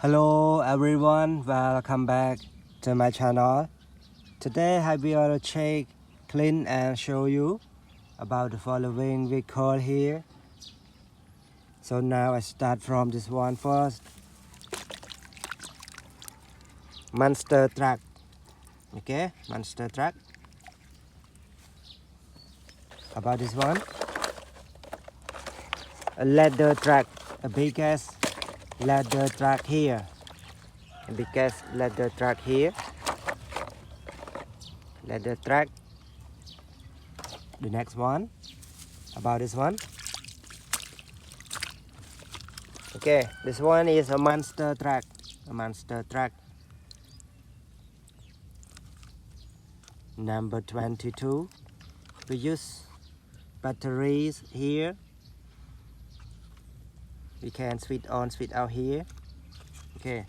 Hello everyone, welcome back to my channel. Today I will check, clean and show you about the following vehicle here. So now I start from this one first. Monster truck. Okay, monster truck. About this one, a ladder truck, a biggest ladder truck here, a biggest ladder truck here, ladder truck. The next one, about this one. Okay, this one is a monster truck, a monster truck. Number 22. We use batteries here. We can switch on, switch out here. Okay.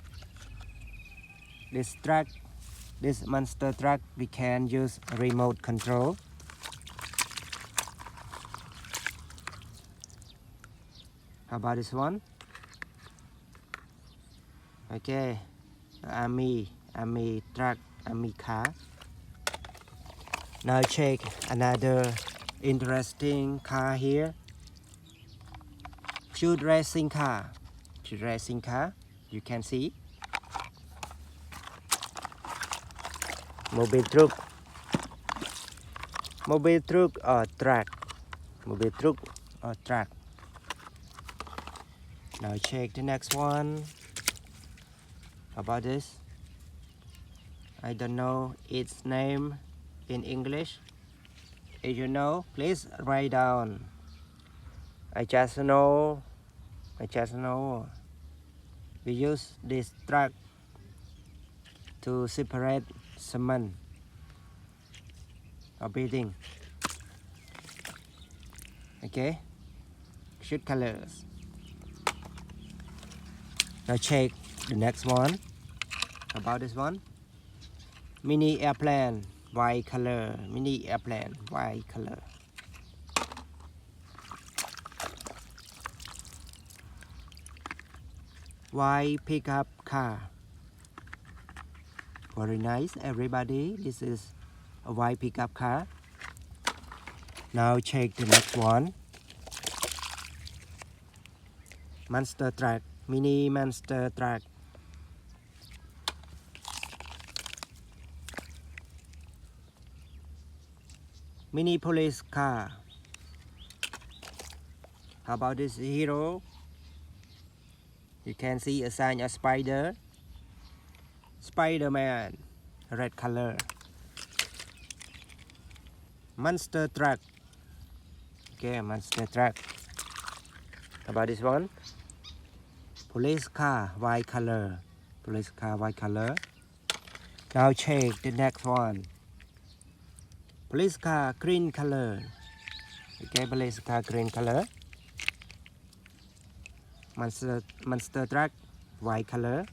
This truck, this monster truck, we can use remote control. How about this one? Okay, army truck, army car. Now check another interesting car here. Shoot racing car, you can see. Mobil truck or truck, mobil truck or truck. Now check the next one. How about this? I don't know its name in English. If you know, please write down. I just know. We use this truck to separate cement or building. Okay, shoot colors. Now check the next one. About this one, mini airplane, white color, mini airplane, white color. White pickup car. Very nice, everybody. This is a white pickup car. Now check the next one. Monster truck, mini monster truck. Mini police car. How about this hero? You can see a sign of spider. Spider-Man, red color. Monster truck. Okay, monster truck. How about this one? Police car, white color. Police car, white color. Now check the next one. Police car, green color. Okay, police car, green color. Monster truck, white color.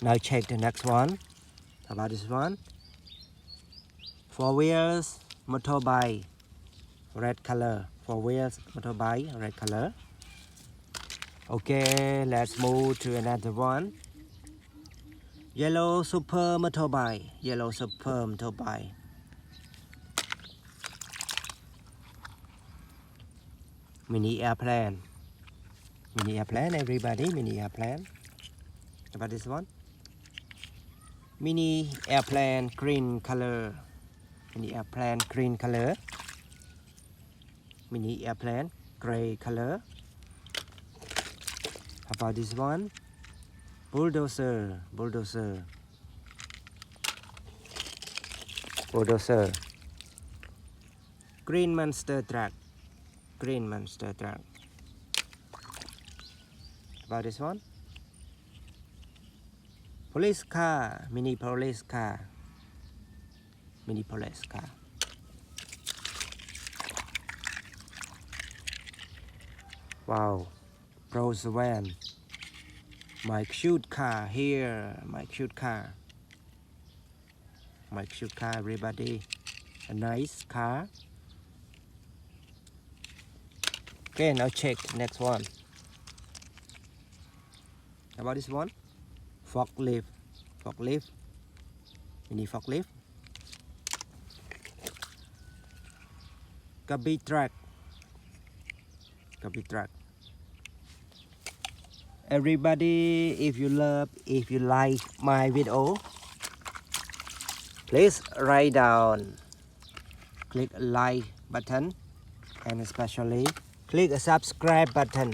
Now check the next one. How about this one? Four wheels motorbike, red color. Four wheels motorbike, red color. Okay, let's move to another one. Yellow super motorbike, yellow super motorbike. Mini airplane. Mini airplane, everybody, mini airplane. How about this one? Mini airplane, green color. Mini airplane, green color. Mini airplane, gray color. How about this one? Bulldozer, bulldozer. Bulldozer. Green monster truck. Green monster truck. About this one? Police car, mini police car. Mini police car. Wow, Rose van. My cute car here, my cute car. My cute car, everybody. A nice car. Okay, now check the next one. How about this one? Forklift. Forklift. Mini forklift. Mobil Truk. Mobil Truk. Everybody, if you like my video, please write down, click a like button, and especially click a subscribe button.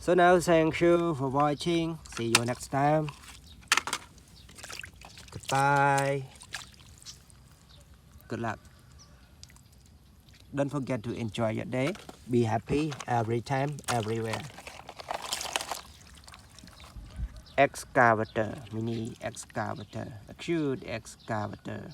So now, thank you for watching. See you next time. Goodbye. Good luck. Don't forget to enjoy your day. Be happy every time, everywhere. Excavator, mini excavator, a cute excavator.